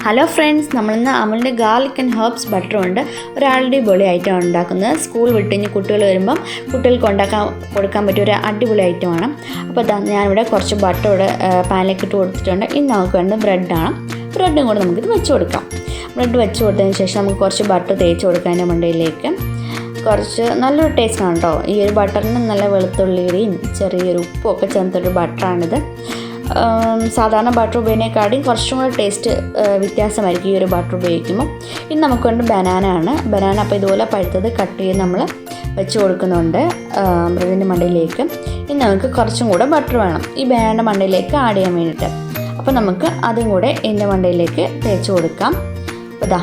Hello friends, നമ്മളിന്ന് അമുലിൻ്റെ garlic and herbs butter കൊണ്ട് ഒരു അടിപൊളി ഐറ്റം ഉണ്ടാക്കുന്നത്. സ്കൂൾ വിട്ട് കഴിഞ്ഞ് കുട്ടികൾ വരുമ്പം കുട്ടികൾക്ക് കൊടുക്കാൻ പറ്റിയ ഒരു അടിപൊളി ഐറ്റമാണ്. അപ്പോൾ ഞാനിവിടെ കുറച്ച് ബട്ടർ ഇവിടെ പാനിലേക്ക് ഇട്ട് കൊടുത്തിട്ടുണ്ട്. ഇനി നമുക്ക് വേണ്ടത് ബ്രെഡാണ്. ബ്രെഡും കൂടെ നമുക്കിത് വെച്ച് കൊടുക്കാം. ബ്രെഡ് വെച്ച് കൊടുത്തതിന് ശേഷം നമുക്ക് കുറച്ച് ബട്ടർ തേച്ച് കൊടുക്കാം. അതിൻ്റെ മണ്ടയിലേക്ക് കുറച്ച് നല്ലൊരു ടേസ്റ്റാണ് കേട്ടോ. ഈ ഒരു ബട്ടറിന് നല്ല വെളുത്തുള്ളിയുടെയും ചെറിയൊരു ഉപ്പും ഒക്കെ ചേർത്തൊരു ബട്ടറാണിത്. സാധാരണ ബട്ടർ ഉപയോഗിക്കുന്നതിനെക്കാളും കുറച്ചും കൂടെ ടേസ്റ്റ് വ്യത്യാസമായിരിക്കും ഈ ഒരു ബട്ടർ ഉപയോഗിക്കുമ്പോൾ. ഇനി നമുക്ക് വേണ്ട ബനാന. അപ്പോൾ ഇതുപോലെ പഴുത്തത് കട്ട് ചെയ്ത് നമ്മൾ വെച്ച് കൊടുക്കുന്നുണ്ട് ബ്രെഡിൻ്റെ മണ്ടയിലേക്ക്. ഇനി നമുക്ക് കുറച്ചും കൂടെ ബട്ടർ വേണം ഈ ബനാന മണ്ടയിലേക്ക് ആഡ് ചെയ്യാൻ വേണ്ടിയിട്ട്. അപ്പോൾ നമുക്ക് അതും കൂടെ ഇതിൻ്റെ മണ്ടയിലേക്ക് തേച്ച് കൊടുക്കാം. അപ്പോൾ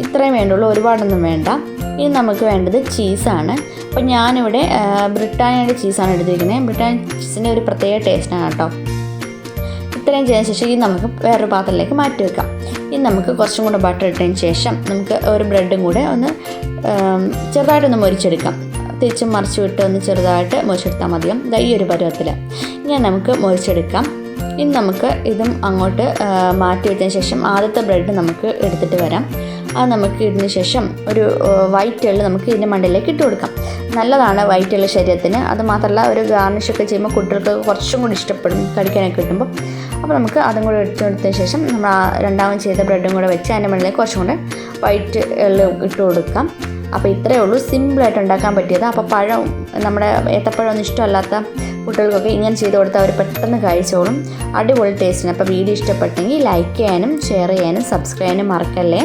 ഇത്രയും വേണ്ടുള്ളൂ, ഒരുപാടൊന്നും വേണ്ട. ഇനി നമുക്ക് വേണ്ടത് ചീസാണ്. അപ്പോൾ ഞാനിവിടെ ബ്രിട്ടാനിയയുടെ ചീസാണ് എടുത്തിരിക്കുന്നത്. ബ്രിട്ടാനിയ ചീസിൻ്റെ ഒരു പ്രത്യേക ടേസ്റ്റാണ് കേട്ടോ. ഇത്രയും ചെയ്തതിന് ശേഷം ഇത് നമുക്ക് വേറൊരു പാത്രത്തിലേക്ക് മാറ്റി വെക്കാം. ഇനി നമുക്ക് കുറച്ചും കൂടെ ബട്ടർ ഇട്ടതിന് ശേഷം നമുക്ക് ഒരു ബ്രെഡും കൂടെ ഒന്ന് ചെറുതായിട്ടൊന്ന് മൊരിച്ചെടുക്കാം. തിരിച്ചും മറിച്ച് വിട്ട് ഒന്ന് ചെറുതായിട്ട് മൊരിച്ചെടുത്താൽ മതിയും. ഈ ഒരു പരുവത്തിൽ ഇനി നമുക്ക് മൊരിച്ചെടുക്കാം. ഇനി നമുക്ക് ഇതും അങ്ങോട്ട് മാറ്റി വെച്ചതിന് ശേഷം ആദ്യത്തെ ബ്രെഡ് നമുക്ക് എടുത്തിട്ട് വരാം. അത് നമുക്ക് ഇടുന്ന ശേഷം ഒരു വൈറ്റ് എള്ള് നമുക്ക് ഇതിൻ്റെ മണ്ടയിലേക്ക് ഇട്ട് കൊടുക്കാം. നല്ലതാണ് വൈറ്റ് എള്ള് ശരീരത്തിന്. അത് മാത്രമല്ല ഒരു ഗാർണിഷൊക്കെ ചെയ്യുമ്പോൾ കുട്ടികൾക്ക് കുറച്ചും കൂടി ഇഷ്ടപ്പെടും കഴിക്കാനൊക്കെ കിട്ടുമ്പോൾ. അപ്പോൾ നമുക്ക് അതും കൂടെ ഇട്ട് കൊടുത്തതിന് ശേഷം നമ്മൾ രണ്ടാമത് ചെയ്ത ബ്രെഡും കൂടെ വെച്ച് അതിൻ്റെ മണ്ടയിലേക്ക് കുറച്ചും കൂടെ വൈറ്റ് എള്ള് ഇട്ട് കൊടുക്കാം. അപ്പോൾ ഇത്രയേ ഉള്ളൂ, സിമ്പിളായിട്ട് ഉണ്ടാക്കാൻ പറ്റിയത്. അപ്പോൾ നമ്മുടെ ഏത്തപ്പഴം ഒന്നും ഇഷ്ടമല്ലാത്ത കുട്ടികൾക്കൊക്കെ ഇങ്ങനെ ചെയ്ത് കൊടുത്താൽ അവർ പെട്ടെന്ന് കഴിച്ചോളും. അടിപൊളി ടേസ്റ്റിന്. അപ്പോൾ വീഡിയോ ഇഷ്ടപ്പെട്ടെങ്കിൽ ലൈക്ക് ചെയ്യാനും ഷെയർ ചെയ്യാനും സബ്സ്ക്രൈബ് ചെയ്യാനും മറക്കല്ലേ.